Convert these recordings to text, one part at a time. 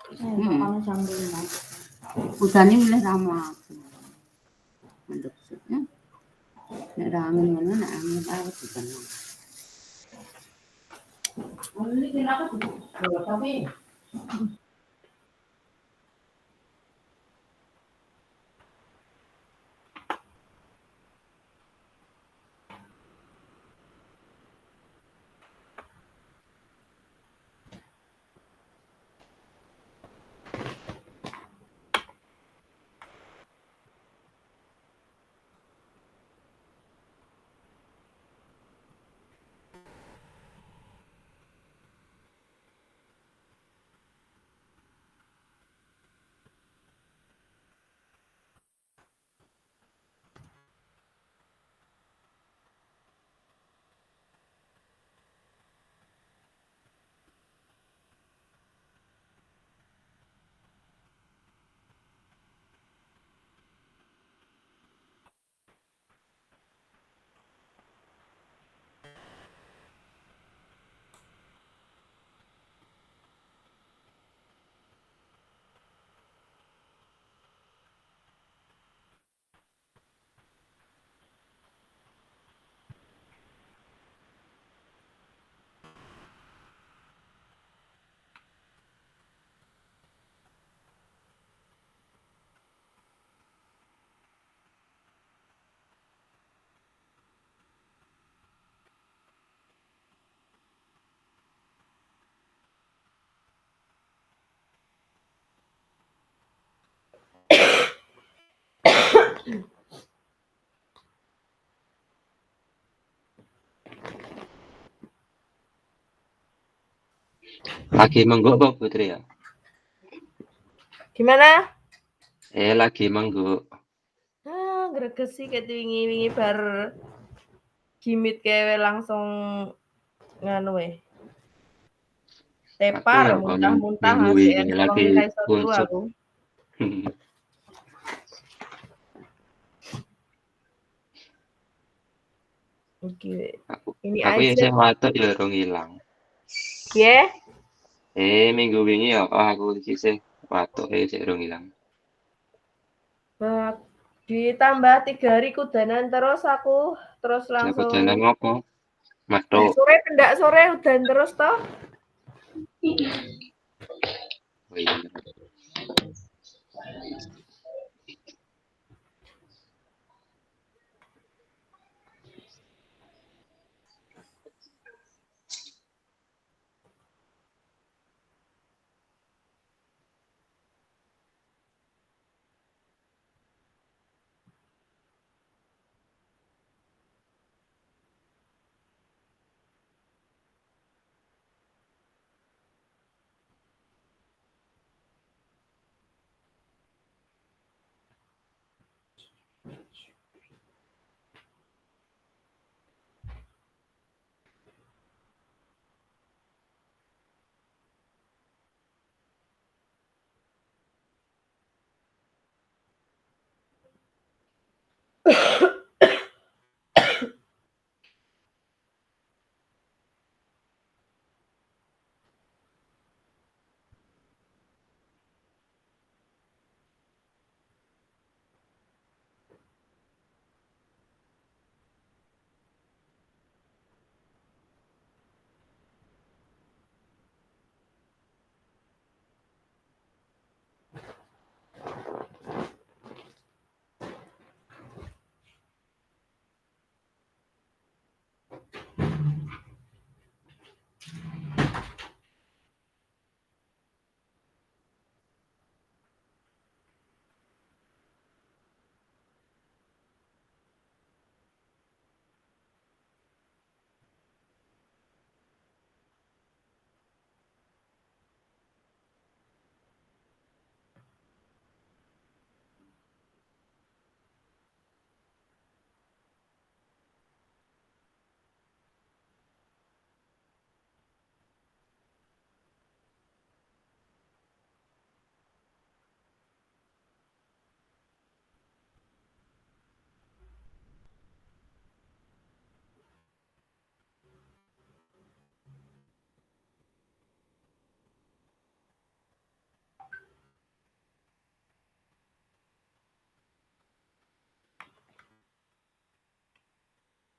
Makanya sambil udane mulih ramah. Menduk ya. Nek angin ngono nek angin awet tenang. Ini kenapa tuh? Tapi Lagi manggo apa Putri ya? Gimana? Lagi manggo. Greges sih kayak wingi-wingi bar gimit kewe langsung nganu tepar Ya, muntah-muntah minggu ASEAN ini wong lagi ra iso turu kuncuk. aku. Oke. Ini Aku ya aja. saya watuk ya urung ilang. Yeah. Minggu wingi ya aku sih watuk sik urung ilang. Ditambah 3 hari kudanan terus aku terus langsung Kudanan ngopo? Matuk. sore pendak sore udan terus toh. Oh iya.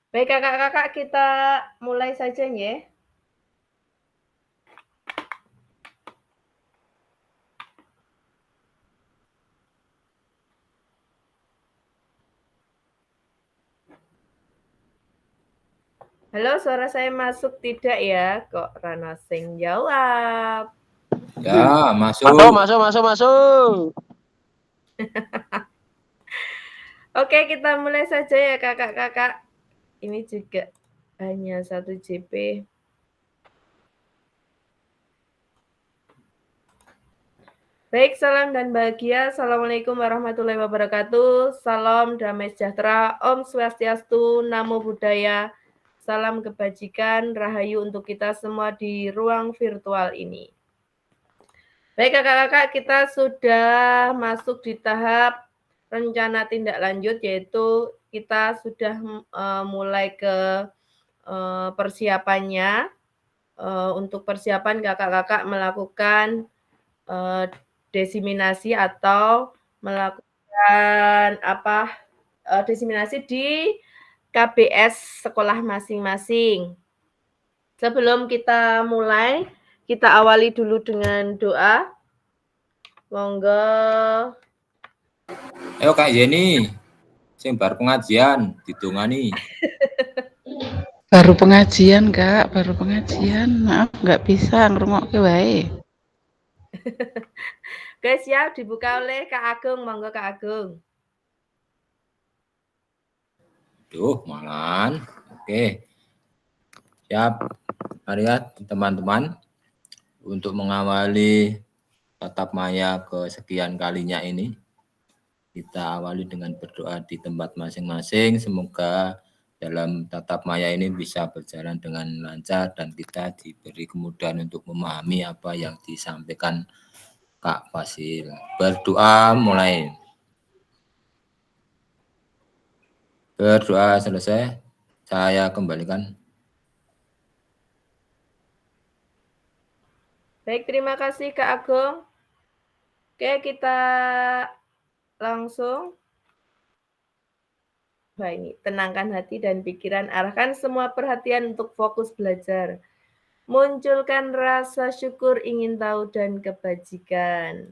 Baik kakak-kakak, kita mulai saja ya. Halo, suara saya masuk tidak ya? Kok Rano sing jawab? Ya, masuk. Masuk. Oke, kita mulai saja ya kakak-kakak. Ini juga hanya 1 JP. Baik, salam dan bahagia. Assalamualaikum warahmatullahi wabarakatuh. Salam damai sejahtera. Om Swastiastu, Namo Buddhaya. Salam kebajikan, rahayu untuk kita semua di ruang virtual ini. Baik kakak-kakak, kita sudah masuk di tahap rencana tindak lanjut, yaitu kita sudah mulai ke persiapannya. Untuk persiapan kakak-kakak melakukan desiminasi atau melakukan desiminasi di KBS sekolah masing-masing. Sebelum kita mulai, kita awali dulu dengan doa. Monggo. Ayo Kak Yeni, sing bar pengajian ditungani. Baru pengajian, Kak. Baru pengajian. Maaf, nggak bisa ngrungokke wae. Guys, siap dibuka oleh Kak Agung. Monggo Kak Agung. Duh, malan. Oke. Siap. Mari ya teman-teman. Untuk mengawali tatap maya kesekian kalinya ini, kita awali dengan berdoa di tempat masing-masing. Semoga dalam tatap maya ini bisa berjalan dengan lancar dan kita diberi kemudahan untuk memahami apa yang disampaikan Kak Fasil. Berdoa mulai. Berdoa selesai, saya kembalikan. Baik, terima kasih Kak Agung. Oke, kita langsung. Wah, ini tenangkan hati dan pikiran, arahkan semua perhatian untuk fokus belajar. Munculkan rasa syukur, ingin tahu, dan kebajikan.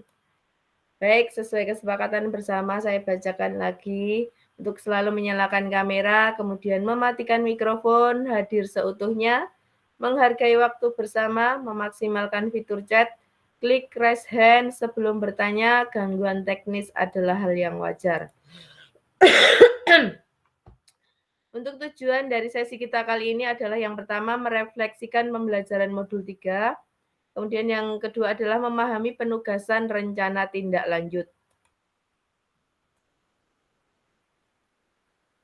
Baik, sesuai kesepakatan bersama, saya bacakan lagi. Untuk selalu menyalakan kamera, kemudian mematikan mikrofon, hadir seutuhnya, menghargai waktu bersama, memaksimalkan fitur chat, klik raise hand sebelum bertanya, gangguan teknis adalah hal yang wajar. Untuk tujuan dari sesi kita kali ini adalah yang pertama merefleksikan pembelajaran modul 3, kemudian yang kedua adalah memahami penugasan rencana tindak lanjut.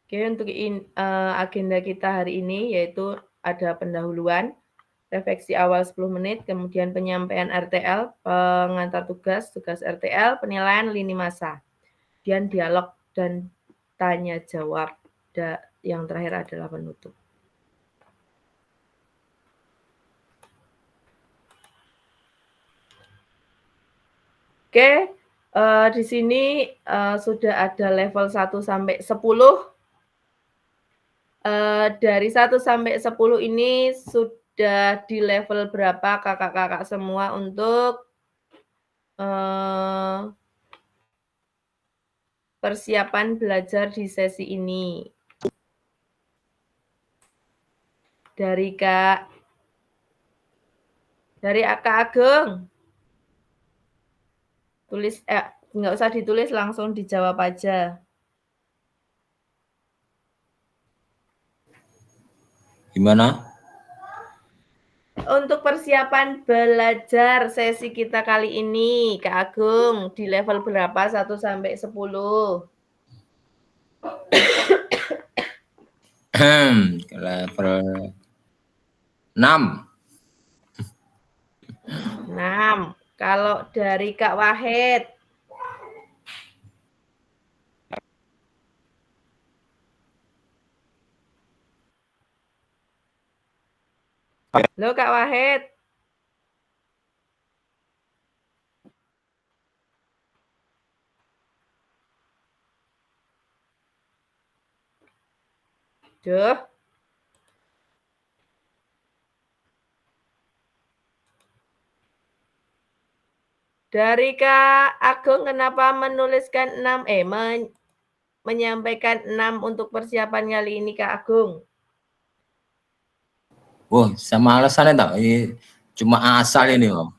Oke, untuk agenda kita hari ini yaitu ada pendahuluan, refleksi awal 10 menit, kemudian penyampaian RTL, pengantar tugas RTL, penilaian lini masa, kemudian dialog dan tanya jawab. Yang terakhir adalah penutup. Oke, di sini sudah ada level 1 sampai 10. Dari 1 sampai 10 ini sudah di level berapa kakak-kakak semua untuk persiapan belajar di sesi ini? Dari Kak Ageng. Tulis, nggak usah ditulis, langsung dijawab aja. Gimana? Untuk persiapan belajar sesi kita kali ini, Kak Agung, di level berapa 1 sampai 10? Level 6. 6. Kalau dari Kak Wahid? Halo Kak Wahid. Duh, Dari Kak Agung, kenapa menuliskan 6, menyampaikan 6 untuk persiapan kali ini Kak Agung? Wah, sama alasannya tak? Cuma asal ini, Om.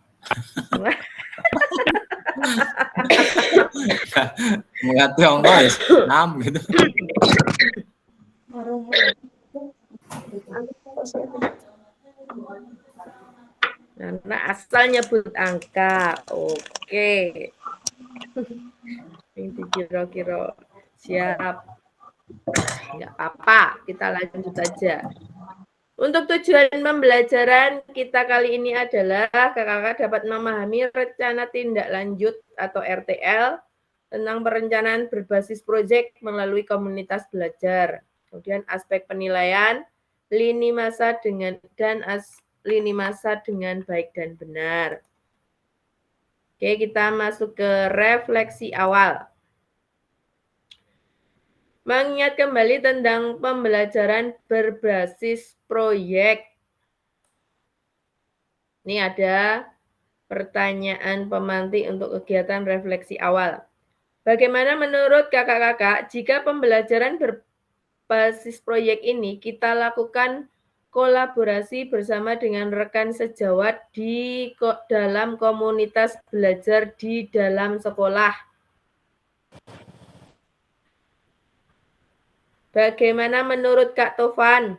Ngeliat Tiongkok ya, 6 gitu. Karena asal nyebut angka. Oke. Ini kira-kira siap. Enggak apa-apa, kita lanjut aja. Untuk tujuan pembelajaran kita kali ini adalah kakak-kakak dapat memahami rencana tindak lanjut atau RTL tentang perencanaan berbasis proyek melalui komunitas belajar. Kemudian aspek penilaian, lini masa dengan baik dan benar. Oke, kita masuk ke refleksi awal. Mengingat kembali tentang pembelajaran berbasis proyek. Ini ada pertanyaan pemantik untuk kegiatan refleksi awal. Bagaimana menurut kakak-kakak jika pembelajaran berbasis proyek ini kita lakukan kolaborasi bersama dengan rekan sejawat di dalam komunitas belajar di dalam sekolah? Bagaimana menurut Kak Tovan?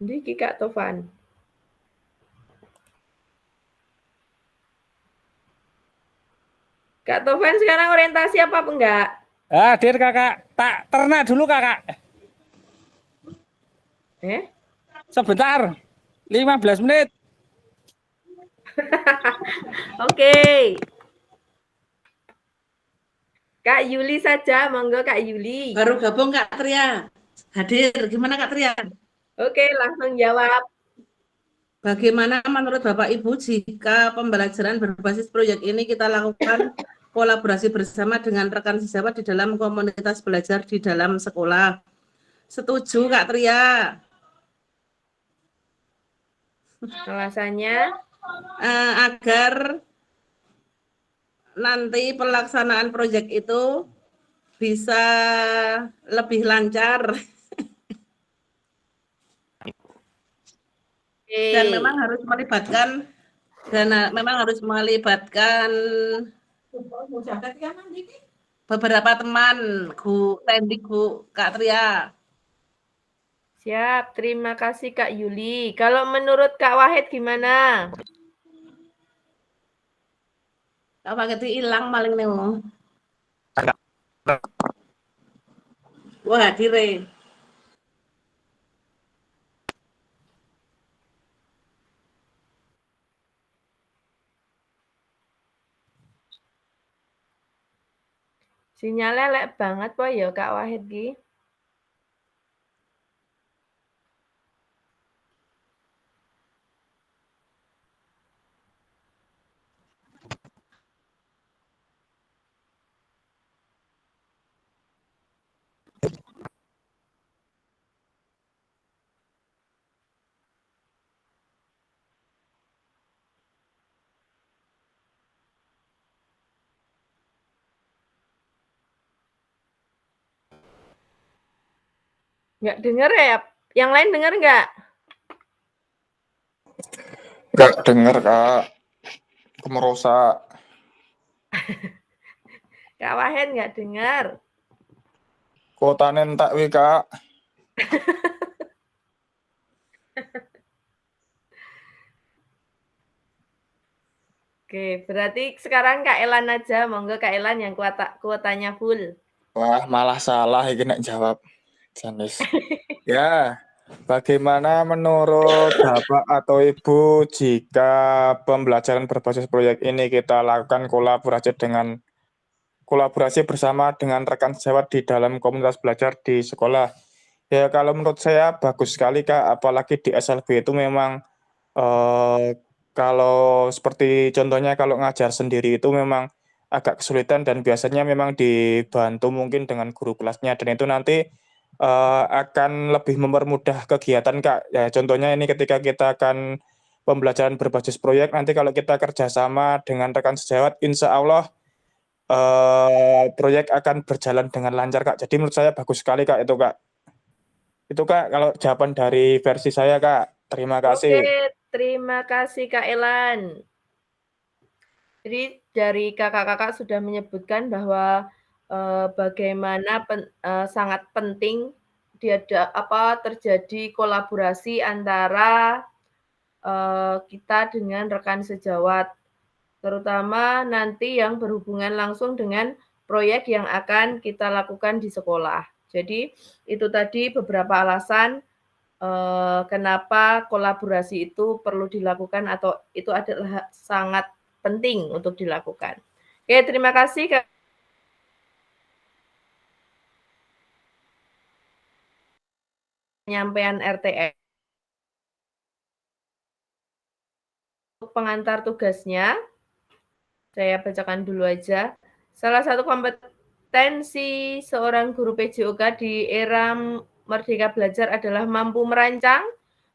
Ini Kak Tovan. Kak Tovan sekarang orientasi apa enggak? Hadir kakak, tak ternak dulu kakak. Sebentar, 15 menit. Oke. Kak Yuli saja, monggo Kak Yuli. Baru gabung Kak Tria. Hadir, gimana Kak Tria? Oke, langsung jawab. Bagaimana menurut Bapak Ibu jika pembelajaran berbasis proyek ini kita lakukan kolaborasi bersama dengan rekan sejawat di dalam komunitas belajar di dalam sekolah? Setuju Kak Tria? Alasannya? Agar nanti pelaksanaan proyek itu bisa lebih lancar. Dan memang harus melibatkan beberapa teman, Tendik, Kak Tria. Siap, terima kasih Kak Yuli. Kalau menurut Kak Wahid gimana? Kak Wahid hilang maling nih. Wah, dire. Sinyalnya lek banget po ya Kak Wahid ki. Nggak dengar ya? Yang lain dengar nggak? Nggak dengar, Kak. Kemerosak. Kak Wahid nggak dengar. Kuotane entek wi, Kak. Oke, berarti sekarang Kak Elan aja. Monggo Kak Elan yang kuotanya full. Wah, malah salah iki nek jawab. Janis. Ya, bagaimana menurut Bapak atau Ibu jika pembelajaran berbasis proyek ini kita lakukan kolaborasi bersama dengan rekan sejawat di dalam komunitas belajar di sekolah? Ya, kalau menurut saya bagus sekali, Kak. Apalagi di SLB itu memang kalau seperti contohnya kalau ngajar sendiri itu memang agak kesulitan dan biasanya memang dibantu mungkin dengan guru kelasnya, dan itu nanti akan lebih mempermudah kegiatan, Kak. Ya, contohnya ini ketika kita akan pembelajaran berbasis proyek, nanti kalau kita kerjasama dengan rekan sejawat, insya Allah proyek akan berjalan dengan lancar, Kak. Jadi menurut saya bagus sekali, Kak, itu, Kak. Itu, Kak, kalau jawaban dari versi saya, Kak. Terima kasih. Oke, terima kasih Kak Elan. Jadi dari kakak-kakak sudah menyebutkan bahwa bagaimana sangat penting terjadi kolaborasi antara kita dengan rekan sejawat, terutama nanti yang berhubungan langsung dengan proyek yang akan kita lakukan di sekolah. Jadi itu tadi beberapa alasan kenapa kolaborasi itu perlu dilakukan atau itu adalah sangat penting untuk dilakukan. Oke, terima kasih Kak. Penyampaian RTL. Untuk pengantar tugasnya, saya bacakan dulu aja. Salah satu kompetensi seorang guru PJOK di era Merdeka Belajar adalah mampu merancang,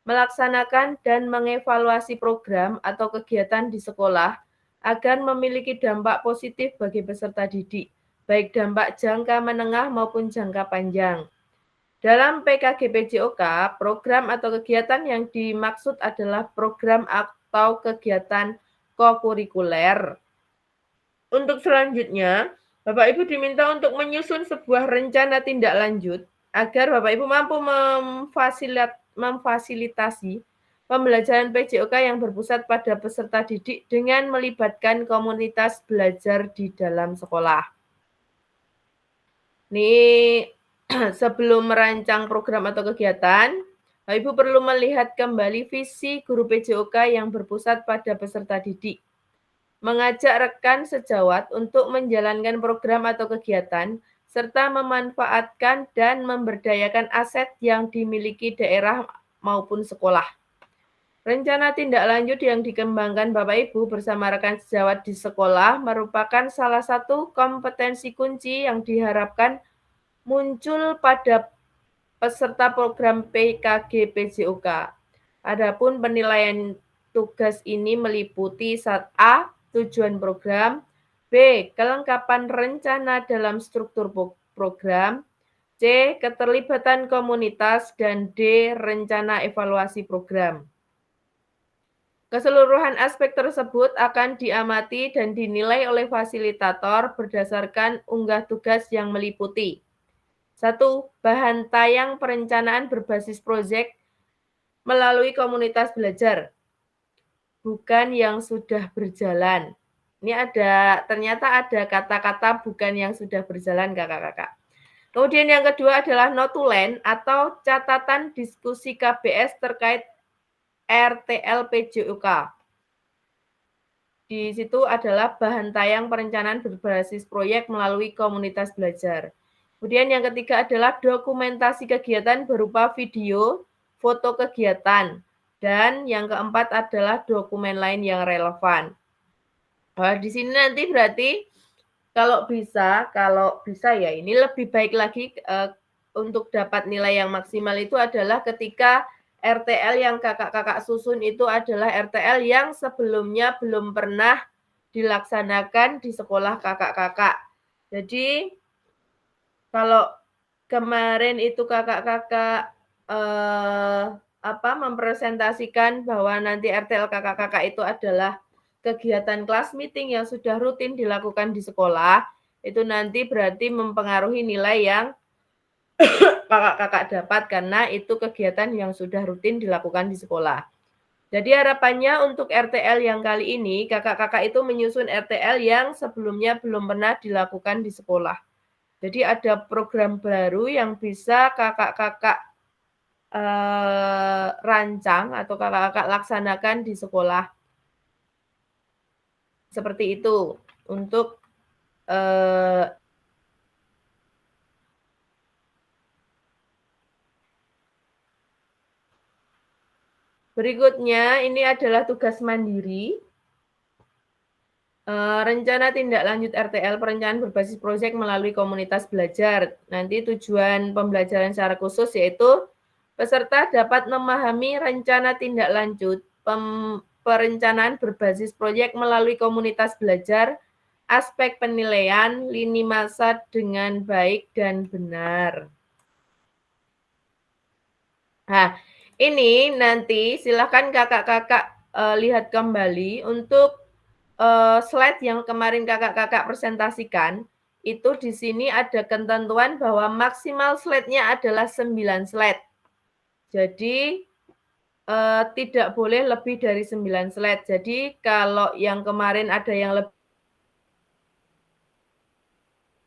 melaksanakan, dan mengevaluasi program atau kegiatan di sekolah agar memiliki dampak positif bagi peserta didik, baik dampak jangka menengah maupun jangka panjang. Dalam PKG PJOK, program atau kegiatan yang dimaksud adalah program atau kegiatan kokurikuler. Untuk selanjutnya, Bapak Ibu diminta untuk menyusun sebuah rencana tindak lanjut agar Bapak Ibu mampu memfasilitasi pembelajaran PJOK yang berpusat pada peserta didik dengan melibatkan komunitas belajar di dalam sekolah. Nih, sebelum merancang program atau kegiatan, Bapak Ibu perlu melihat kembali visi guru PJOK yang berpusat pada peserta didik. Mengajak rekan sejawat untuk menjalankan program atau kegiatan, serta memanfaatkan dan memberdayakan aset yang dimiliki daerah maupun sekolah. Rencana tindak lanjut yang dikembangkan Bapak Ibu bersama rekan sejawat di sekolah merupakan salah satu kompetensi kunci yang diharapkan muncul pada peserta program PKG PJOK. Adapun penilaian tugas ini meliputi A. Tujuan program, B. Kelengkapan rencana dalam struktur program, C. Keterlibatan komunitas, dan D. Rencana evaluasi program. Keseluruhan aspek tersebut akan diamati dan dinilai oleh fasilitator berdasarkan unggah tugas yang meliputi 1. Bahan tayang perencanaan berbasis proyek melalui komunitas belajar, bukan yang sudah berjalan. Ini ternyata ada kata-kata bukan yang sudah berjalan, kakak-kakak. Kemudian yang kedua adalah notulen atau catatan diskusi KBS terkait RTL PJOK. Di situ adalah bahan tayang perencanaan berbasis proyek melalui komunitas belajar. Kemudian yang ketiga adalah dokumentasi kegiatan berupa video, foto kegiatan. Dan yang keempat adalah dokumen lain yang relevan. Di sini nanti berarti kalau bisa ya ini lebih baik lagi untuk dapat nilai yang maksimal itu adalah ketika RTL yang kakak-kakak susun itu adalah RTL yang sebelumnya belum pernah dilaksanakan di sekolah kakak-kakak. Jadi kalau kemarin itu kakak-kakak mempresentasikan bahwa nanti RTL kakak-kakak itu adalah kegiatan kelas meeting yang sudah rutin dilakukan di sekolah, itu nanti berarti mempengaruhi nilai yang kakak-kakak dapat karena itu kegiatan yang sudah rutin dilakukan di sekolah. Jadi harapannya untuk RTL yang kali ini, kakak-kakak itu menyusun RTL yang sebelumnya belum pernah dilakukan di sekolah. Jadi ada program baru yang bisa kakak-kakak rancang atau kakak-kakak laksanakan di sekolah. Seperti itu untuk berikutnya ini adalah tugas mandiri. Rencana tindak lanjut RTL perencanaan berbasis proyek melalui komunitas belajar. Nanti tujuan pembelajaran secara khusus yaitu peserta dapat memahami rencana tindak lanjut perencanaan berbasis proyek melalui komunitas belajar, aspek penilaian, lini masa dengan baik dan benar. Nah, ini nanti silakan kakak-kakak lihat kembali untuk slide yang kemarin kakak-kakak presentasikan. Itu di sini ada ketentuan bahwa maksimal slide-nya adalah 9 slide. Jadi tidak boleh lebih dari 9 slide. Jadi kalau yang kemarin ada yang lebih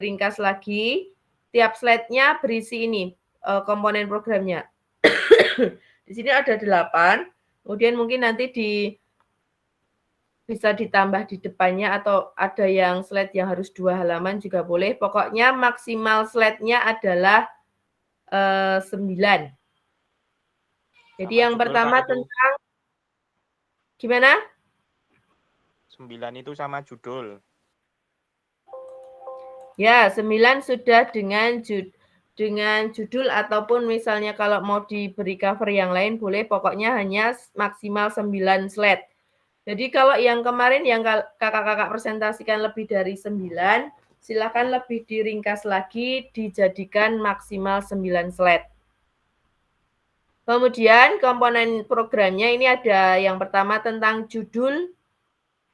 ringkas lagi, tiap slide-nya berisi ini komponen programnya. Di sini ada 8, kemudian mungkin nanti bisa ditambah di depannya atau ada yang slide yang harus 2 halaman juga boleh. Pokoknya maksimal slide-nya adalah 9. Jadi Sama yang judul, pertama Kak, itu. tentang gimana? 9 itu sama judul. Ya, 9 sudah dengan judul ataupun misalnya kalau mau diberi cover yang lain boleh, pokoknya hanya maksimal 9 slide. Jadi kalau yang kemarin yang kakak-kakak presentasikan lebih dari 9, silakan lebih diringkas lagi, dijadikan maksimal 9 slide. Kemudian komponen programnya ini ada yang pertama tentang judul,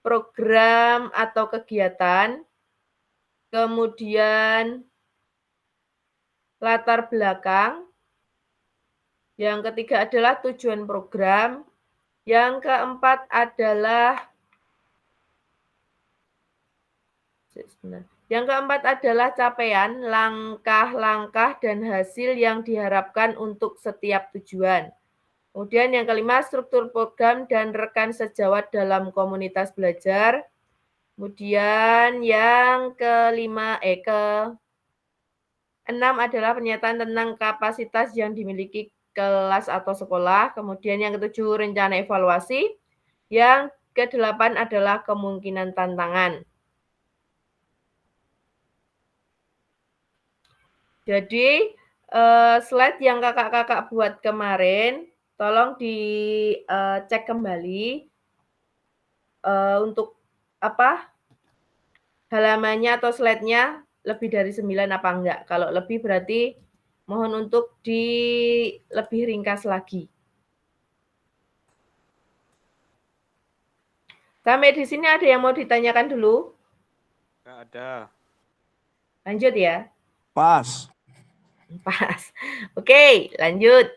program atau kegiatan, kemudian latar belakang, yang ketiga adalah tujuan program, yang keempat adalah capaian, langkah-langkah dan hasil yang diharapkan untuk setiap tujuan. Kemudian yang kelima, struktur program dan rekan sejawat dalam komunitas belajar. Kemudian yang keenam adalah pernyataan tentang kapasitas yang dimiliki kelas atau sekolah. Kemudian yang ketujuh, rencana evaluasi. Yang ke-8 adalah kemungkinan tantangan. Jadi, slide yang kakak-kakak buat kemarin, tolong dicek kembali untuk halamannya atau slide-nya lebih dari 9 apa enggak. Kalau lebih berarti mohon untuk lebih ringkas lagi. Sampai di sini ada yang mau ditanyakan dulu? Nggak ada. Lanjut ya. Pas. Oke, lanjut.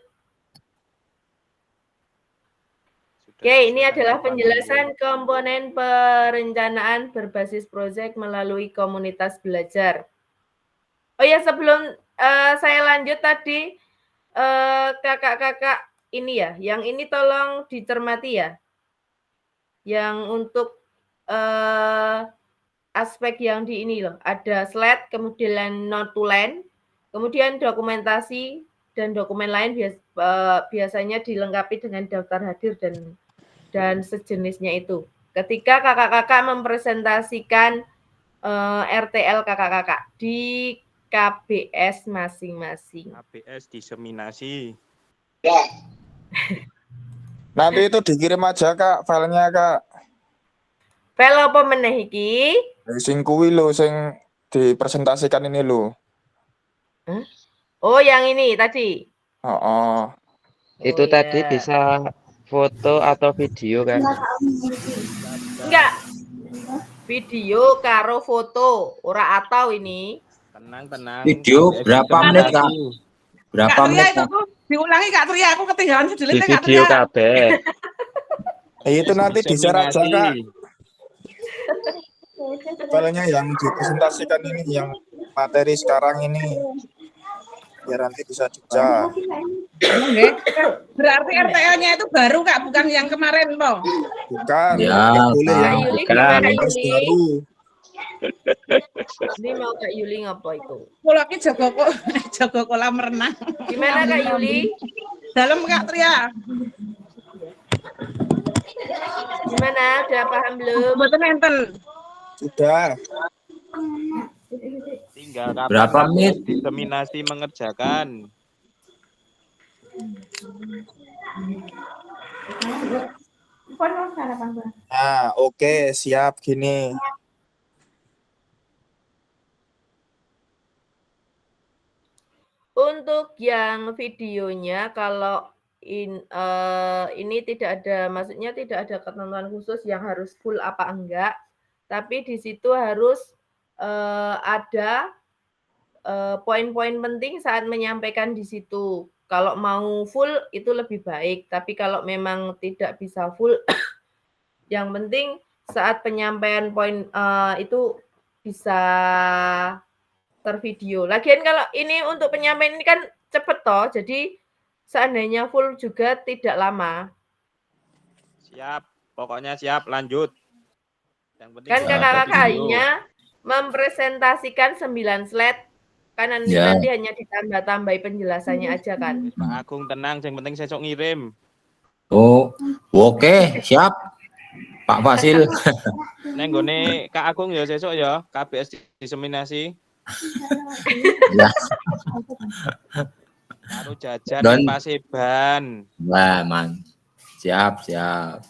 Oke, ini adalah penjelasan komponen perencanaan berbasis proyek melalui komunitas belajar. Oh ya, sebelum saya lanjut tadi, kakak-kakak ini ya, yang ini tolong dicermati ya. Yang untuk aspek yang di ini loh, ada slide, kemudian notulen, kemudian dokumentasi, dan dokumen lain biasanya dilengkapi dengan daftar hadir dan sejenisnya itu. Ketika kakak-kakak mempresentasikan RTL kakak-kakak di KBS masing-masing. KBS diseminasi. Ya. Nanti itu dikirim aja, Kak, filenya, Kak. File apa meneh iki? Sing kuwi lho, sing dipresentasikan ini lho. Oh, yang ini tadi. Oh. Itu Oh, tadi ya. bisa foto atau video kan? Enggak. Video karo foto, ora atau ini. Tenang. Video berapa menit, Kak? Berapa Kak Tria menit, itu Kak? tuh diulangi Kak Tria, aku ketinggalan Di sedelitnya Kak video Tria. kabeh. Itu nanti di-share aja, Kak. Filenya yang dipresentasikan ini, yang materi sekarang ini. Biar nanti bisa juga. Oke. Berarti RTL-nya itu baru Kak, bukan yang kemarin toh. Bukan, Ya, nggak boleh Kak yang Yuli bukan. gimana Kak harus Yuli? baru. Ini mau Kak Yuli ngapa itu? Kula ki jago kolam renang. Gimana Kak Yuli? Dalam Kak Tria. Gimana? Udah paham belum? Mboten enten. Sudah. Tinggal kapan Berapa KPS menit? diseminasi mengerjakan. Nah, oke, siap gini. Untuk yang videonya kalau ini tidak ada, maksudnya tidak ada ketentuan khusus yang harus full apa enggak, tapi di situ harus ada poin-poin penting saat menyampaikan di situ. Kalau mau full itu lebih baik, tapi kalau memang tidak bisa full, yang penting saat penyampaian poin itu bisa tervideo. Lagian kalau ini untuk penyampaian ini kan cepet toh, jadi seandainya full juga tidak lama. Siap, pokoknya siap, lanjut. Yang penting Kan jangan kakak-kakaknya mempresentasikan 9 slide, kan nanti Ya. hanya ditambah-tambahi penjelasannya aja kan. Pak Agung tenang, yang penting sesok ngirim. Oh, oke, siap. Pak Fasil. Neng gone Kak Agung ya sesok ya, KPS diseminasi. Ya. Karo jajan Dan- nang Paseban. Wah, man. Siap, siap.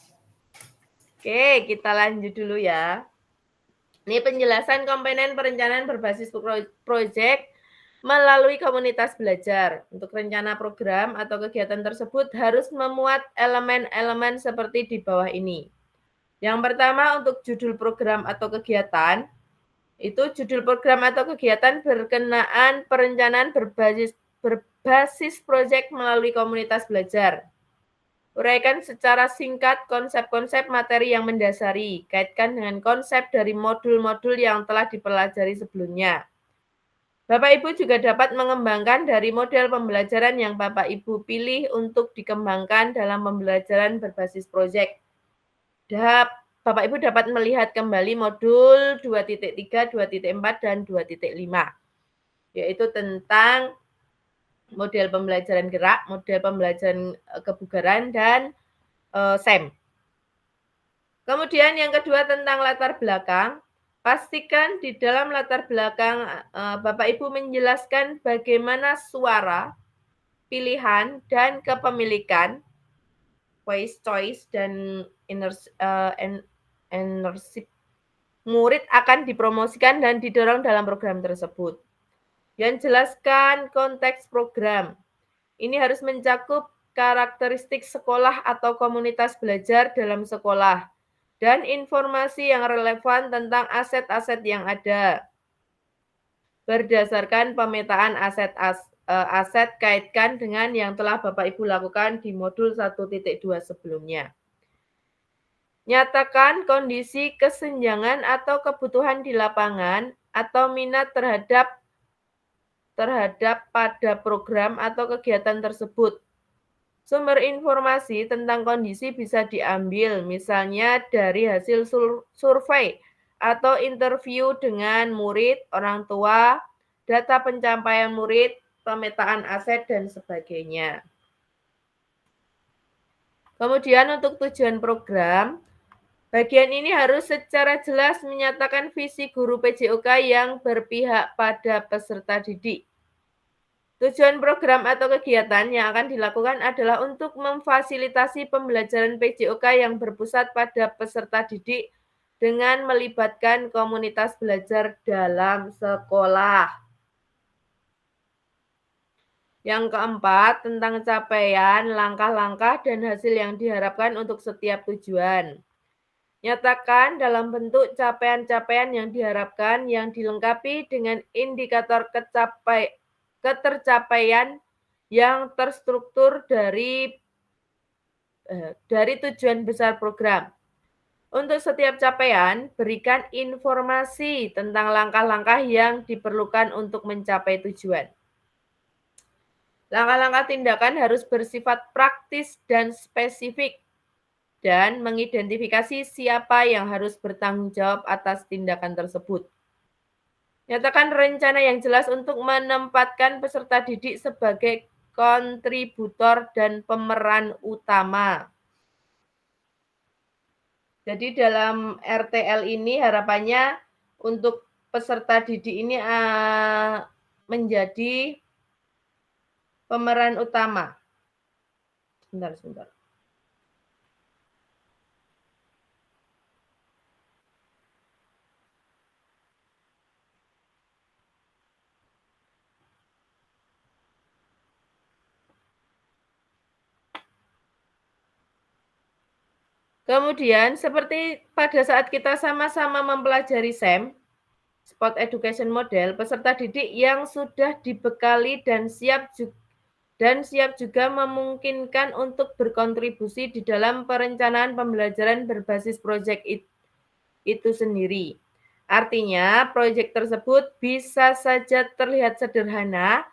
Oke, kita lanjut dulu ya. Ini penjelasan komponen perencanaan berbasis proyek melalui komunitas belajar. Untuk rencana program atau kegiatan tersebut harus memuat elemen-elemen seperti di bawah ini. Yang pertama untuk judul program atau kegiatan, itu judul program atau kegiatan berkenaan perencanaan berbasis proyek melalui komunitas belajar. Uraikan secara singkat konsep-konsep materi yang mendasari, kaitkan dengan konsep dari modul-modul yang telah dipelajari sebelumnya. Bapak Ibu juga dapat mengembangkan dari model pembelajaran yang Bapak Ibu pilih untuk dikembangkan dalam pembelajaran berbasis proyek. Bapak Ibu dapat melihat kembali modul 2.3, 2.4, dan 2.5, yaitu tentang model pembelajaran gerak, model pembelajaran kebugaran, dan SEM. Kemudian yang kedua tentang latar belakang. Pastikan di dalam latar belakang Bapak Ibu menjelaskan bagaimana suara, pilihan, dan kepemilikan, voice, choice, dan ownership murid akan dipromosikan dan didorong dalam program tersebut. Dan jelaskan konteks program. Ini harus mencakup karakteristik sekolah atau komunitas belajar dalam sekolah dan informasi yang relevan tentang aset-aset yang ada. Berdasarkan pemetaan aset kaitkan dengan yang telah Bapak Ibu lakukan di modul 1.2 sebelumnya. Nyatakan kondisi kesenjangan atau kebutuhan di lapangan atau minat terhadap pada program atau kegiatan tersebut. Sumber informasi tentang kondisi bisa diambil misalnya dari hasil survei atau interview dengan murid, orang tua, data pencapaian murid, pemetaan aset, dan sebagainya. Kemudian untuk tujuan program, bagian ini harus secara jelas menyatakan visi guru PJOK yang berpihak pada peserta didik. Tujuan program atau kegiatan yang akan dilakukan adalah untuk memfasilitasi pembelajaran PJOK yang berpusat pada peserta didik dengan melibatkan komunitas belajar dalam sekolah. Yang keempat, tentang capaian, langkah-langkah, dan hasil yang diharapkan untuk setiap tujuan. Nyatakan dalam bentuk capaian-capaian yang diharapkan yang dilengkapi dengan indikator ketercapaian yang terstruktur dari tujuan besar program. Untuk setiap capaian, berikan informasi tentang langkah-langkah yang diperlukan untuk mencapai tujuan. Langkah-langkah tindakan harus bersifat praktis dan spesifik dan mengidentifikasi siapa yang harus bertanggung jawab atas tindakan tersebut. Nyatakan rencana yang jelas untuk menempatkan peserta didik sebagai kontributor dan pemeran utama. Jadi dalam RTL ini harapannya untuk peserta didik ini menjadi pemeran utama. Sebentar. Kemudian seperti pada saat kita sama-sama mempelajari SEM, Sport Education Model, peserta didik yang sudah dibekali dan siap juga memungkinkan untuk berkontribusi di dalam perencanaan pembelajaran berbasis proyek itu sendiri. Artinya, proyek tersebut bisa saja terlihat sederhana,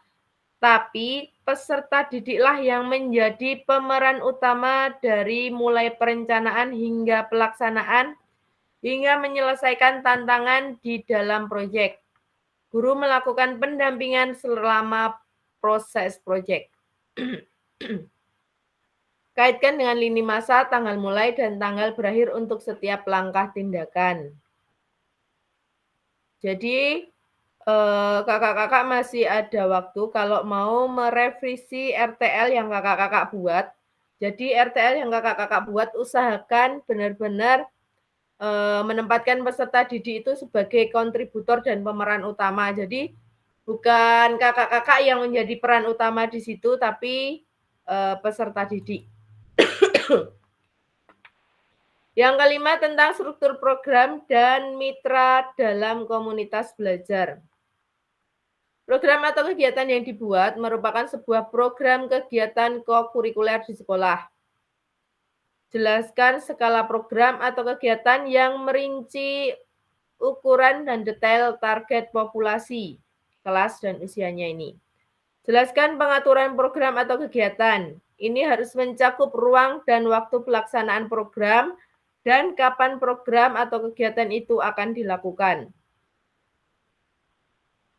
tapi peserta didiklah yang menjadi pemeran utama dari mulai perencanaan hingga pelaksanaan, hingga menyelesaikan tantangan di dalam proyek. Guru melakukan pendampingan selama proses proyek. Kaitkan dengan lini masa, tanggal mulai, dan tanggal berakhir untuk setiap langkah tindakan. Jadi, kakak-kakak masih ada waktu kalau mau merevisi RTL yang kakak-kakak buat. Jadi RTL yang kakak-kakak buat usahakan benar-benar menempatkan peserta didik itu sebagai kontributor dan pemeran utama. Jadi bukan kakak-kakak yang menjadi peran utama di situ, tapi peserta didik. Yang kelima tentang struktur program dan mitra dalam komunitas belajar. Program atau kegiatan yang dibuat merupakan sebuah program kegiatan kokurikuler di sekolah. Jelaskan skala program atau kegiatan yang merinci ukuran dan detail target populasi, kelas, dan usianya ini. Jelaskan pengaturan program atau kegiatan. Ini harus mencakup ruang dan waktu pelaksanaan program dan kapan program atau kegiatan itu akan dilakukan.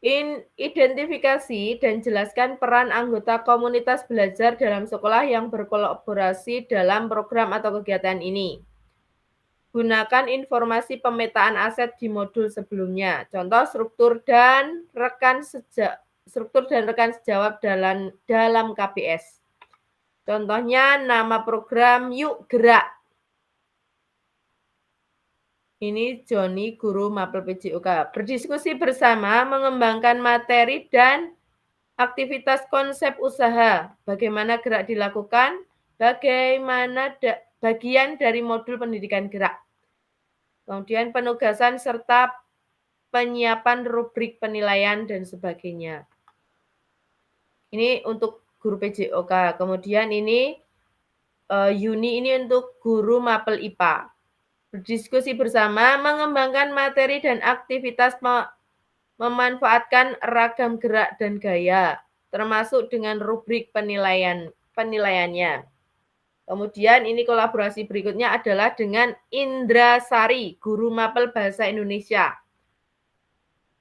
Identifikasi dan jelaskan peran anggota komunitas belajar dalam sekolah yang berkolaborasi dalam program atau kegiatan ini. Gunakan informasi pemetaan aset di modul sebelumnya. Contoh struktur dan rekan sejawab dalam KPS. Contohnya nama program Yuk Gerak. Ini Joni, guru Mapel PJOK. Berdiskusi bersama, mengembangkan materi dan aktivitas konsep usaha. Bagaimana gerak dilakukan, bagaimana bagian dari modul pendidikan gerak. Kemudian penugasan serta penyiapan rubrik penilaian dan sebagainya. Ini untuk guru PJOK. Kemudian ini Yuni ini untuk guru Mapel IPA. Berdiskusi bersama, mengembangkan materi dan aktivitas memanfaatkan ragam gerak dan gaya, termasuk dengan rubrik penilaiannya. Kemudian ini kolaborasi berikutnya adalah dengan Indra Sari, guru Mapel Bahasa Indonesia.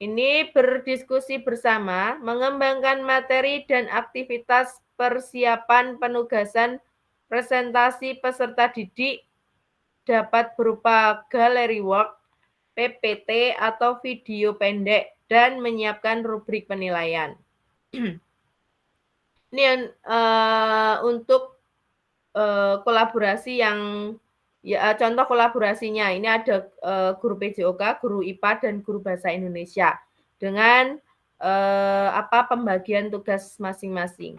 Ini berdiskusi bersama, mengembangkan materi dan aktivitas persiapan penugasan presentasi peserta didik dapat berupa gallery work, PPT, atau video pendek, dan menyiapkan rubrik penilaian. Ini untuk kolaborasi yang, ya, contoh kolaborasinya, ini ada guru PJOK, guru IPA, dan guru Bahasa Indonesia, dengan pembagian tugas masing-masing.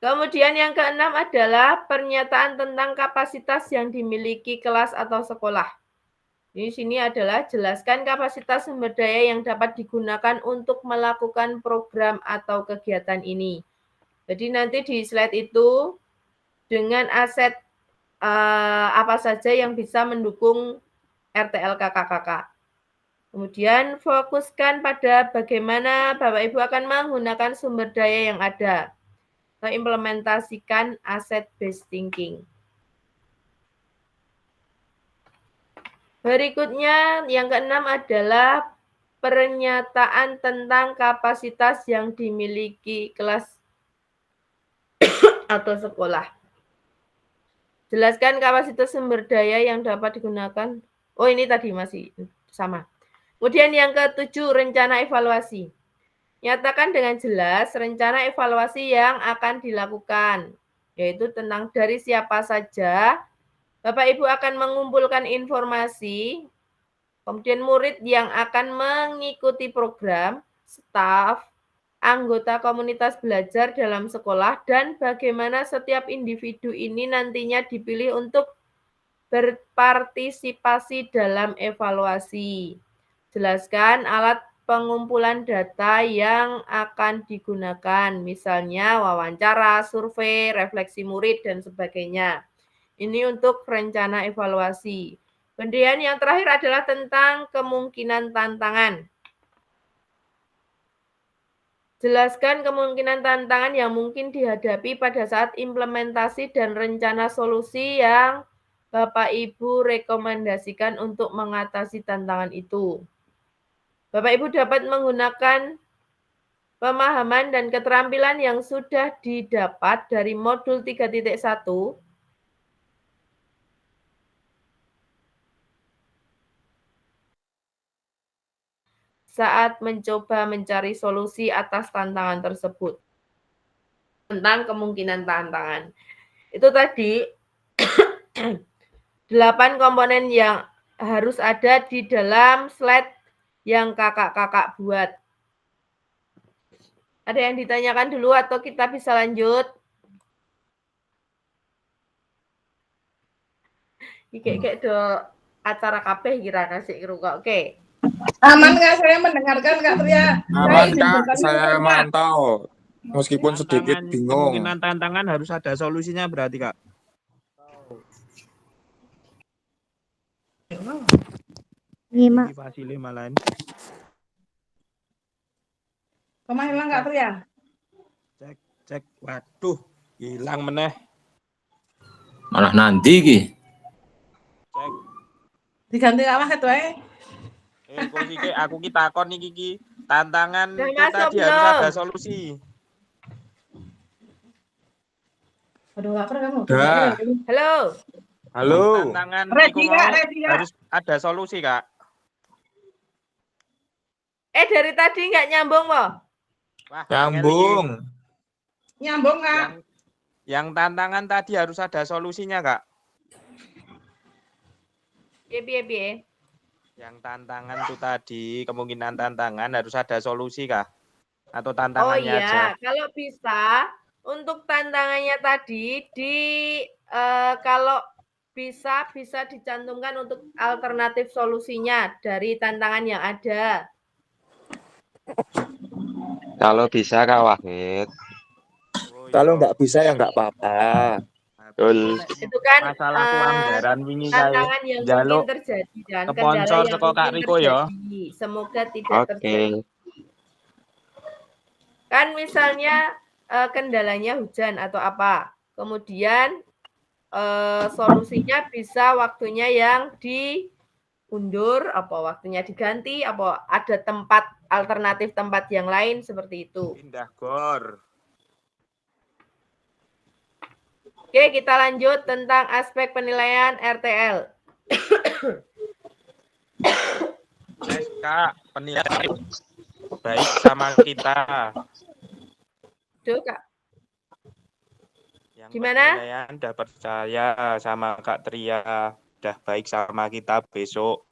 Kemudian yang keenam adalah pernyataan tentang kapasitas yang dimiliki kelas atau sekolah. Di sini adalah jelaskan kapasitas sumber daya yang dapat digunakan untuk melakukan program atau kegiatan ini. Jadi nanti di slide itu dengan aset apa saja yang bisa mendukung RTL kakak-kakak. Kemudian fokuskan pada bagaimana Bapak Ibu akan menggunakan sumber daya yang ada. Implementasikan asset based thinking. Berikutnya yang keenam adalah pernyataan tentang kapasitas yang dimiliki kelas atau sekolah. Jelaskan kapasitas sumber daya yang dapat digunakan. Oh, ini tadi masih sama. Kemudian yang ke-7, rencana evaluasi. Nyatakan dengan jelas rencana evaluasi yang akan dilakukan, yaitu tentang dari siapa saja Bapak Ibu akan mengumpulkan informasi, kemudian murid yang akan mengikuti program, staf, anggota komunitas belajar dalam sekolah, dan bagaimana setiap individu ini nantinya dipilih untuk berpartisipasi dalam evaluasi. Jelaskan alat pengumpulan data yang akan digunakan, misalnya wawancara, survei, refleksi murid, dan sebagainya. Ini untuk rencana evaluasi. Kemudian yang terakhir adalah tentang kemungkinan tantangan. Jelaskan kemungkinan tantangan yang mungkin dihadapi pada saat implementasi dan rencana solusi yang Bapak Ibu rekomendasikan untuk mengatasi tantangan itu. Bapak Ibu dapat menggunakan pemahaman dan keterampilan yang sudah didapat dari modul 3.1 saat mencoba mencari solusi atas tantangan tersebut. Tentang kemungkinan tantangan. Itu tadi 8 komponen yang harus ada di dalam slide yang kakak-kakak buat. Ada yang ditanyakan dulu atau kita bisa lanjut? Kayak do acara kabeh kira kasih rukuk. Oke. Aman nggak saya mendengarkan Kak Tria? Aman Kak, saya mantau. Meskipun sedikit bingung. Kemungkinan tantangan harus ada solusinya berarti Kak. Lima. Fasile malahan. Kemana hilang Kak Tria? Cek. Waduh, hilang meneh. Malah nanti ki. Cek. Diganti Kak Wahid wae. Kok iki aku ki takon iki tantangan Udah itu masuk tadi harus belum? ada solusi. Aduh, lapar kamu. Udah. Halo. Halo. Tantangan Ready, iku Kak, mau ready, Kak. harus ada solusi, Kak. Dari tadi nggak nyambung, Mo? Wah, Nyambung. Nyambung Kak. yang tantangan tadi harus ada solusinya, Kak. Piye. Yang tantangan itu tadi, kemungkinan tantangan harus ada solusi, Kak? Atau Oh tantangannya aja? iya, kalau bisa untuk tantangannya tadi kalau bisa dicantumkan untuk alternatif solusinya dari tantangan yang ada. Kalau bisa Kak Wahid. Kalau nggak bisa ya nggak apa-apa. Betul. Itu kan Masalah anggaran wingi kae. tantangan yang Njaluk mungkin terjadi dan sponsor kendala yang saka Kak mungkin Riko ya. terjadi. Semoga tidak terjadi. Oke. Kan misalnya kendalanya hujan atau apa. Kemudian solusinya bisa waktunya yang diundur, apa waktunya diganti, apa ada alternatif tempat yang lain seperti itu. Pindah gor. Oke, kita lanjut tentang aspek penilaian RTL. Kak, penilaian baik sama kita. Tuh, Kak. Yang Gimana? penilaian udah percaya sama Kak Tria, udah baik sama kita besok.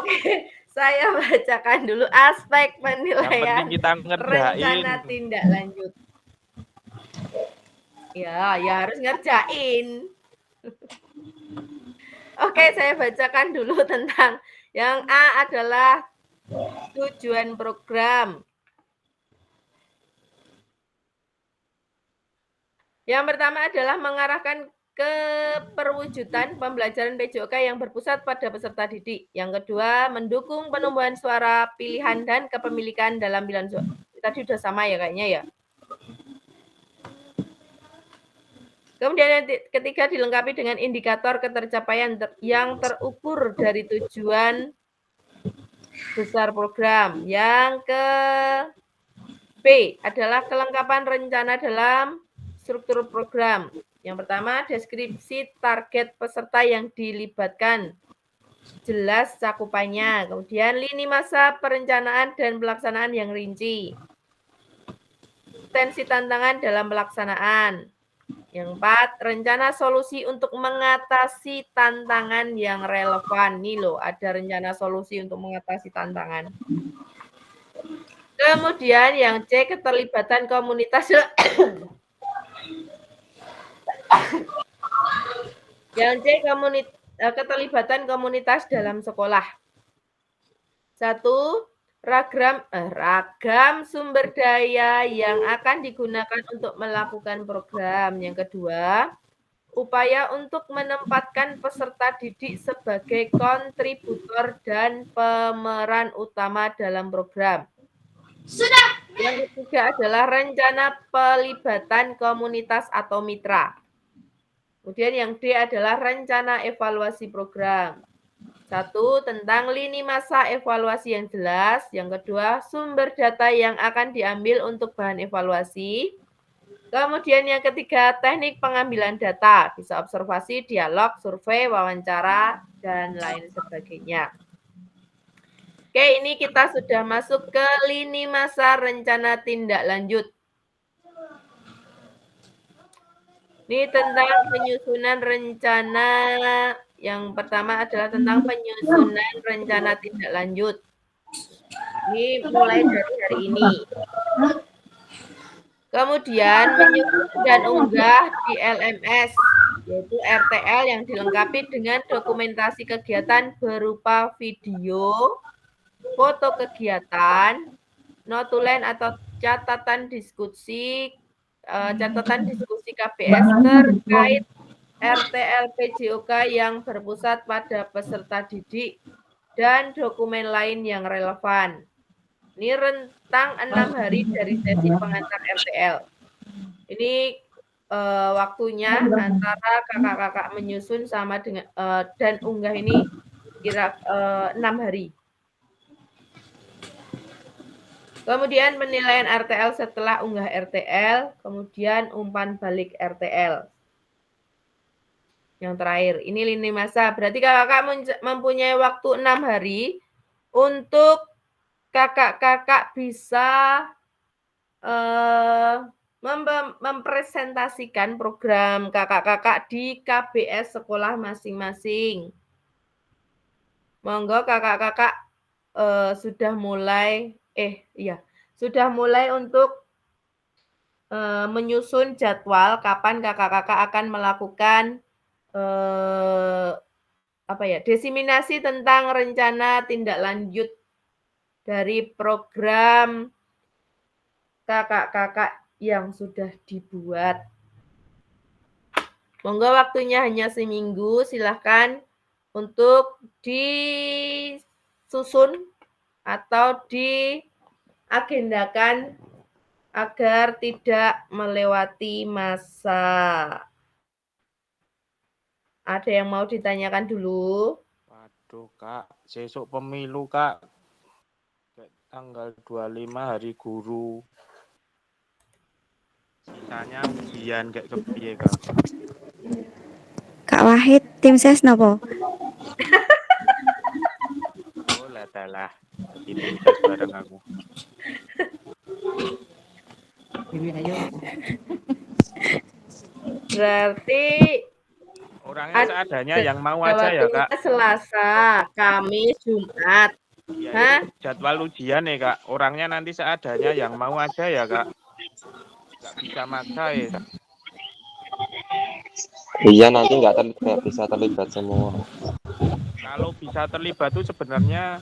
Oke, saya bacakan dulu aspek Yang penilaian penting kita ngerjain. rencana tindak lanjut. Ya harus ngerjain. Oke, saya bacakan dulu tentang yang A adalah tujuan program. Yang pertama adalah mengarahkan ke perwujudan pembelajaran PJOK yang berpusat pada peserta didik. Yang kedua, mendukung penumbuhan suara pilihan dan kepemilikan dalam pilihan suara. Tadi sudah sama ya kayaknya ya. Kemudian yang ketiga dilengkapi dengan indikator ketercapaian yang terukur dari tujuan besar program. Yang B adalah kelengkapan rencana dalam struktur program. Yang pertama, deskripsi target peserta yang dilibatkan. Jelas cakupannya. Kemudian lini masa perencanaan dan pelaksanaan yang rinci. Potensi tantangan dalam pelaksanaan. Yang 4, rencana solusi untuk mengatasi tantangan yang relevan. Nih loh, ada rencana solusi untuk mengatasi tantangan. Kemudian yang C, keterlibatan komunitas. Yang C, keterlibatan komunitas dalam sekolah. 1, ragam sumber daya yang akan digunakan untuk melakukan program. Yang kedua, upaya untuk menempatkan peserta didik sebagai kontributor dan pemeran utama dalam program. Yang ketiga adalah rencana pelibatan komunitas atau mitra. Kemudian yang D adalah rencana evaluasi program. 1, tentang lini masa evaluasi yang jelas. Yang kedua, sumber data yang akan diambil untuk bahan evaluasi. Kemudian yang ketiga, teknik pengambilan data. Bisa observasi, dialog, survei, wawancara, dan lain sebagainya. Oke, ini kita sudah masuk ke lini masa rencana tindak lanjut. Ini tentang penyusunan rencana. Yang pertama adalah tentang penyusunan rencana tindak lanjut. Ini mulai dari hari ini. Kemudian menyusun dan unggah di LMS, yaitu RTL yang dilengkapi dengan dokumentasi kegiatan berupa video, foto kegiatan, notulen atau catatan diskusi KBS terkait RTL PJOK yang berpusat pada peserta didik dan dokumen lain yang relevan. Ini rentang 6 hari dari sesi pengantar RTL. Ini waktunya antara kakak-kakak menyusun sama dengan dan unggah ini kira 6 hari. Kemudian penilaian RTL setelah unggah RTL, kemudian umpan balik RTL. Yang terakhir, ini lini masa. Berarti kakak-kakak mempunyai waktu 6 hari untuk kakak-kakak bisa mempresentasikan program kakak-kakak di KBS sekolah masing-masing. Monggo kakak-kakak sudah mulai untuk menyusun jadwal kapan kakak-kakak akan melakukan desiminasi tentang rencana tindak lanjut dari program kakak-kakak yang sudah dibuat. Monggo waktunya hanya seminggu, silahkan untuk disusun atau diagendakan agar tidak melewati masa. Ada yang mau ditanyakan dulu? Waduh, Kak. Besok pemilu, Kak. Tanggal 25 hari guru. Sisanya ujian kayak kepiye, Kak? Kak Wahid, tim ses nopo? Oh, lah. Di tim ses bareng aku. Berarti orangnya seadanya yang mau aja ya, Kak. Selasa, Kamis, Jumat. Ya, jadwal ujian ya, Kak. Orangnya nanti seadanya yang mau aja ya, Kak. Nggak bisa maksa ya, Kak. Iya, nanti nggak bisa terlibat semua. Kalau bisa terlibat tuh sebenarnya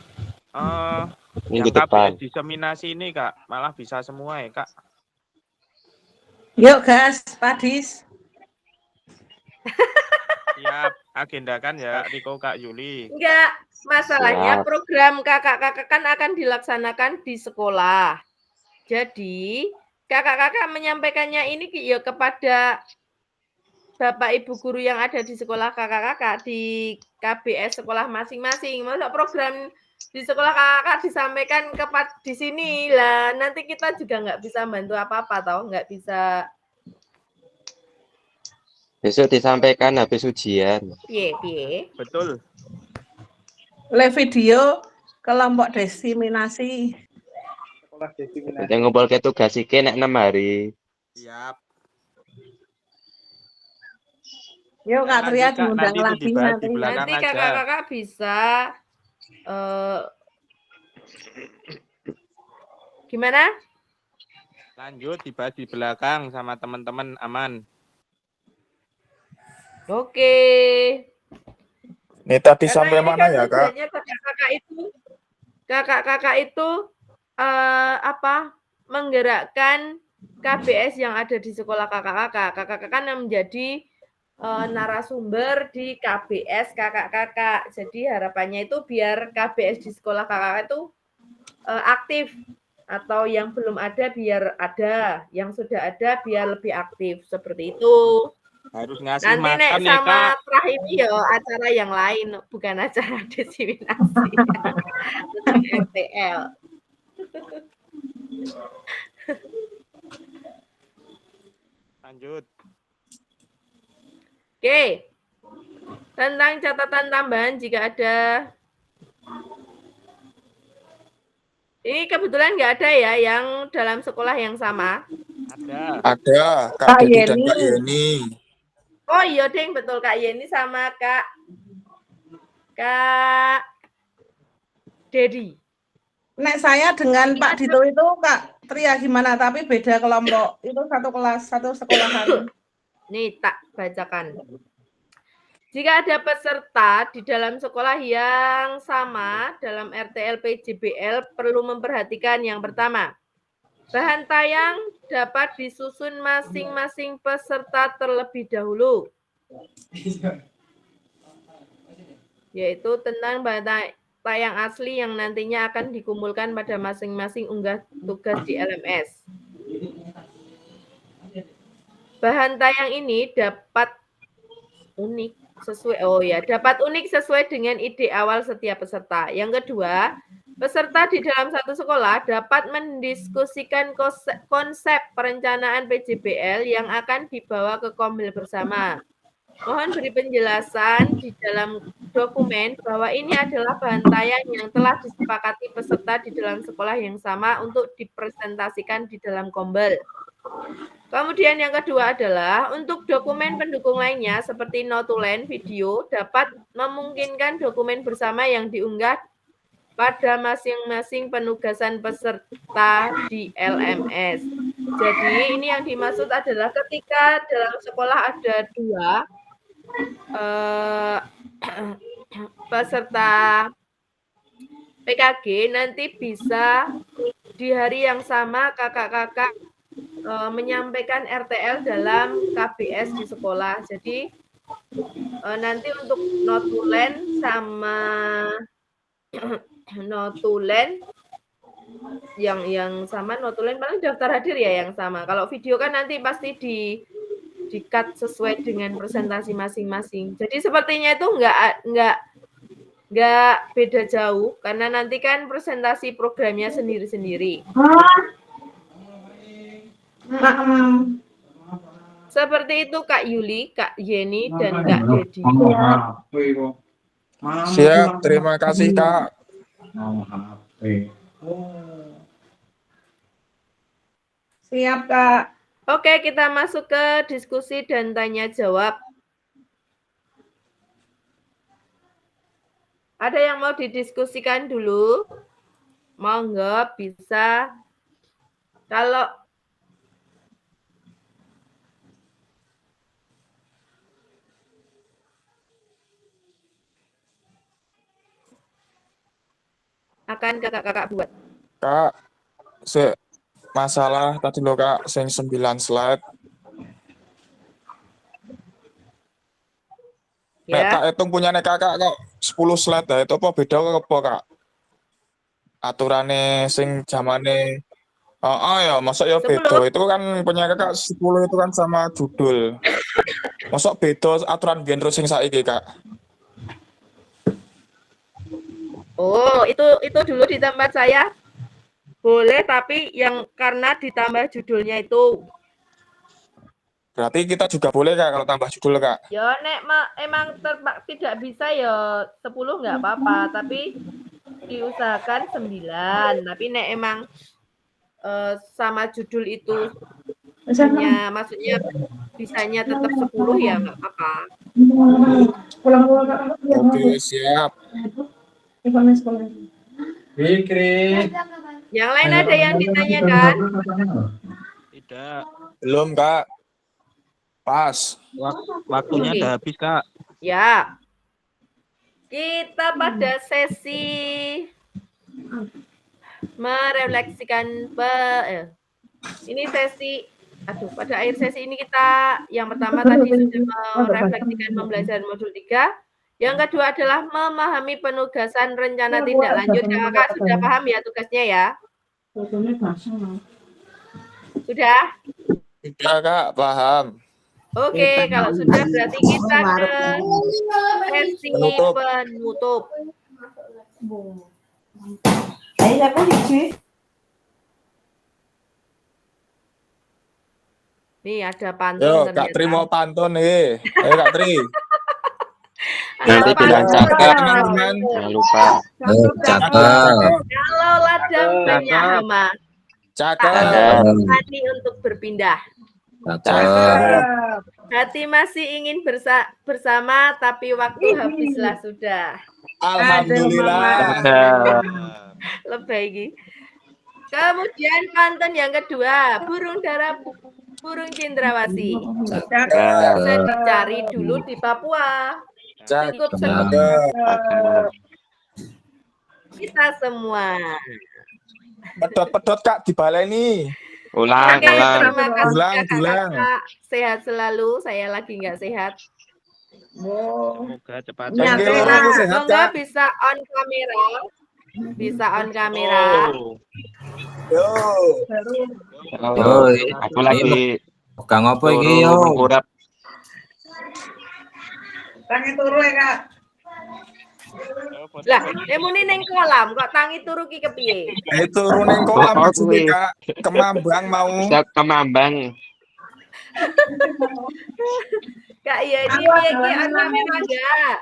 minggu yang depan. KBS diseminasi ini, Kak, malah bisa semua ya, Kak. Yuk, gas, Padis. Siap, agendakan ya, Riko, Kak Yuli. Enggak, masalahnya program kakak-kakak kan akan dilaksanakan di sekolah. Jadi, kakak-kakak menyampaikannya ini ya kepada Bapak Ibu guru yang ada di sekolah kakak-kakak di KBS sekolah masing-masing. Masa program di sekolah kakak disampaikan di sini lah, nanti kita juga nggak bisa bantu apa-apa tau, nggak bisa. Besok disampaikan habis ujian. Piye. Betul. Oleh video kelompok diseminasi. Nanti ngumpul ke tugas iki nek 6 hari. Siap. Yuk Kak Tria Kak, diundang nanti itu lagi dibahas nanti. di belakang Nanti aja. kakak-kakak bisa gimana? Lanjut dibahas di belakang sama teman-teman, aman. Oke. Ini tadi Karena sampai ini mana kan ya, Kak? tujuannya kakak-kakak itu menggerakkan KBS yang ada di sekolah kakak-kakak. Kakak-kakak kan menjadi narasumber di KBS kakak-kakak. Jadi harapannya itu biar KBS di sekolah kakak itu aktif, atau yang belum ada biar ada, yang sudah ada biar lebih aktif, seperti itu. Harus ngasih Nanti nek makan ya, sama Kak. terakhir ini ya acara yang lain, bukan acara diseminasi. Untuk RTL. Lanjut. Oke. Tentang catatan tambahan jika ada. Ini kebetulan nggak ada ya yang dalam sekolah yang sama. Ada, Kak Dedi dan Kak Yeni. Oh iya deng, betul Kak Yeni sama Kak Dedi. Nek saya dengan Pak Dito itu Kak Tria gimana? Tapi beda kelompok. Itu satu kelas, satu sekolahan. Nih tak bacakan. Jika ada peserta di dalam sekolah yang sama dalam RTL PJBL perlu memperhatikan yang pertama. Bahan tayang dapat disusun masing-masing peserta terlebih dahulu. Yaitu tentang bahan tayang asli yang nantinya akan dikumpulkan pada masing-masing unggah tugas di LMS. Bahan tayang ini dapat unik sesuai dengan ide awal setiap peserta. Yang kedua, peserta di dalam satu sekolah dapat mendiskusikan konsep perencanaan PJBL yang akan dibawa ke Kombel bersama. Mohon beri penjelasan di dalam dokumen bahwa ini adalah bahan tayang yang telah disepakati peserta di dalam sekolah yang sama untuk dipresentasikan di dalam Kombel. Kemudian yang kedua adalah untuk dokumen pendukung lainnya seperti notulen, video dapat memungkinkan dokumen bersama yang diunggah pada masing-masing penugasan peserta di LMS. Jadi ini yang dimaksud adalah ketika dalam sekolah ada dua peserta PKG, nanti bisa di hari yang sama kakak-kakak menyampaikan RTL dalam KBS di sekolah. Jadi nanti untuk notulen sama notulen yang sama, notulen paling daftar hadir ya yang sama. Kalau video kan nanti pasti di-cut sesuai dengan presentasi masing-masing. Jadi sepertinya itu nggak beda jauh karena nanti kan presentasi programnya sendiri-sendiri. Seperti itu Kak Yuli, Kak Yeni, dan Kak Dedi. Siap, terima kasih Kak. Siap Kak. Oke, kita masuk ke diskusi dan tanya jawab. Ada yang mau didiskusikan dulu? Mau nggak? Bisa. Kalau akan kakak-kakak buat. Kak, masalah tadi lo Kak, sing 9 slide. Nek Ya. tak hitung punya nek kakak kok 10 slide dah itu apa beda kok apa Kak? Aturane sing zamane ya masa ya 10. beda. Itu kan punya kakak 10 itu kan sama judul. Masa beda aturan biyen terus sing saiki Kak? Oh, itu dulu di tempat saya. Boleh, tapi yang karena ditambah judulnya itu. Berarti kita juga boleh Kak kalau tambah judul Kak. Ya nek emang tidak bisa ya 10 nggak apa-apa, tapi diusahakan 9. Tapi nek emang sama judul itu maksudnya bisanya tetap 10 ya nggak apa-apa. Oke, siap. Yang lain ada yang ditanyakan? Tidak. Belum Kak. Pas. Waktunya Oke. udah habis Kak. Ya. Kita pada sesi merefleksikan ini sesi pada akhir sesi ini kita yang pertama tadi sudah merefleksikan pembelajaran modul 3. Yang kedua adalah memahami penugasan rencana tindak lanjut. Kakak sudah paham ya tugasnya ya? Sudah? Sudah Kak, paham. Oke, kalau sudah berarti kita ke sesi penutup. Nih ada pantun. Yo, Kak Tri mau pantun nih. Ayo Kak Tri. Nanti bilang cakep, teman-teman. jangan lupa. Cakep. Kalau ladang banyak hama, tak Cakep. berani untuk berpindah. Cakep. Hati masih ingin bersama, tapi waktu habislah sudah. Alhamdulillah. Lebih lagi. Kemudian pantun yang kedua, burung dara burung cendrawasih. Bisa dicari dulu di Papua. Cukup kita semua. Pedot-pedot Kak dibaleni. Ulang. Terima kasih Ulang. kakak-kakak. Sehat selalu. Saya lagi nggak sehat. Semoga cepat. Semoga bisa on kamera. Bisa on kamera. Yo. Aku lagi Kang apa iki yo? mengurap. Tangi turu ya Kak. Lah, muni ning kolam kok tangi turu ki kepiye? Turu ning kolam maksudnya Kak. Kemambang mau. Kemambang. Kak iya ini piye ki on kamera enggak?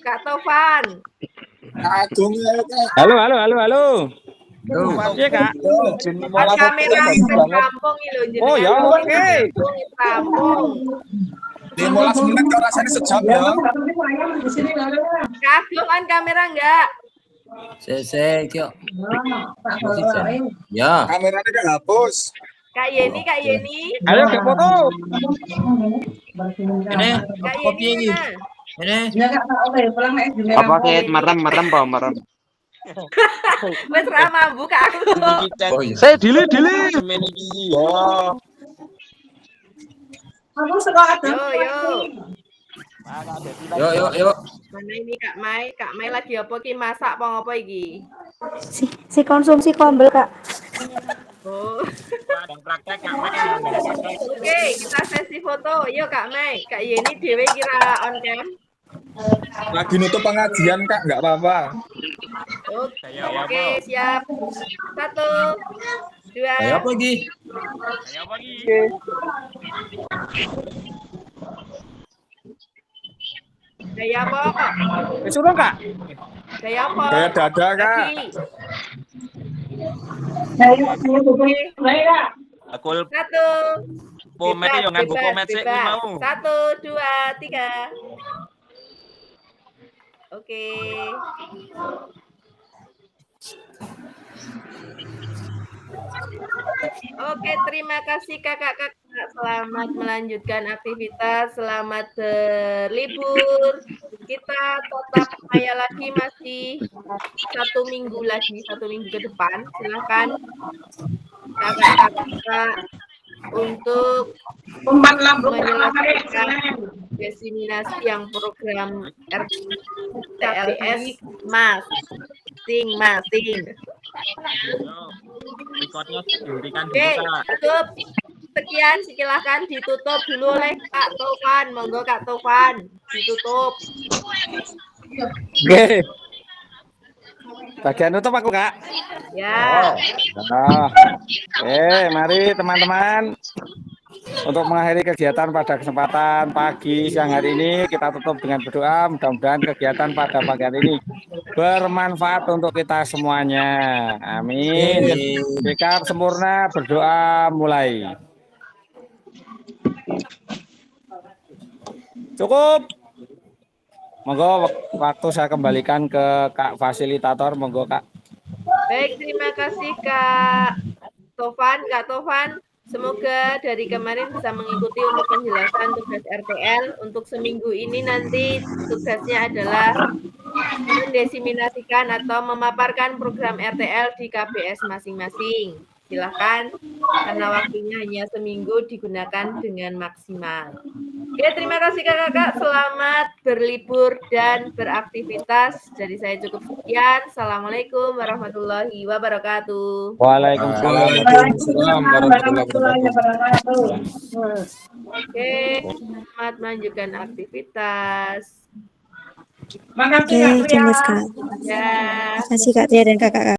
Kak Tovan. Agung ya Kak. Halo. Iya Kak. On kamera ning kampung iki lho jenengan. Oh ya, oke. Kampung. 15 menit kok rasanya sejam ya. Kagum on kamera enggak? Se iki yo. Ya. Kameranya udah hapus. Kak Yeni. Ayo ke foto. Ini Kak kopi Yeni iki. mana? Ini Apa kayak merem. Wes ra mambu Kak aku. oh iya. Saya dili. Yo. Yo. Mana ini Kak Mai? Kak Mai lagi apa ki masak apa ngopo iki? Si konsumsi kombel Kak. Oh. Ada praktek Kak Mai. Oke, kita sesi foto. Yuk Kak Mai, Kak Yeni dhewe kira on cam. Lagi nutup pengajian Kak, nggak apa-apa. Oke, siap. 1, 2. Ayo apa iki? Gaya apa? Suruh Kak. Gaya apa? Kayak dada Kak. Aku 1. pomet yo nganggo pomet sik kuwi mau. 1, 2, 3. Oke. Oke, terima kasih kakak-kakak. Selamat melanjutkan aktivitas, selamat berlibur. Kita tetap saya lagi masih 1 minggu ke depan. Silakan kakak-kakak untuk menyelesaikan diseminasi yang program RTLS masing-masing. Rekodnya dihentikan dulu Oke, Kak. cukup. Sekian, silakan ditutup dulu oleh Kak Tovan. Monggo Kak Tovan, ditutup. Oke. Bagian tutup aku, Kak. Ya. Nah, mari teman-teman. Untuk mengakhiri kegiatan pada kesempatan pagi siang hari ini, kita tutup dengan berdoa. Mudah-mudahan kegiatan pada pagi hari ini bermanfaat untuk kita semuanya. Amin. Sikap sempurna, berdoa mulai. Cukup. Monggo waktu saya kembalikan ke Kak Fasilitator. Monggo, Kak. Baik, terima kasih Kak Tovan. Semoga dari kemarin bisa mengikuti untuk penjelasan tugas RTL. Untuk seminggu ini nanti tugasnya adalah mendesiminasikan atau memaparkan program RTL di KBS masing-masing. Silahkan, karena waktunya hanya seminggu digunakan dengan maksimal. Oke, terima kasih kakak-kakak. Selamat berlibur dan beraktivitas. Jadi saya cukup sekian. Assalamualaikum warahmatullahi wabarakatuh. Waalaikumsalam. warahmatullahi wabarakatuh. Oke, selamat melanjutkan aktivitas. Makasih Oke, Kak Tria. James Kak. Ya. Terima kasih Kak Tia dan kakak-kakak.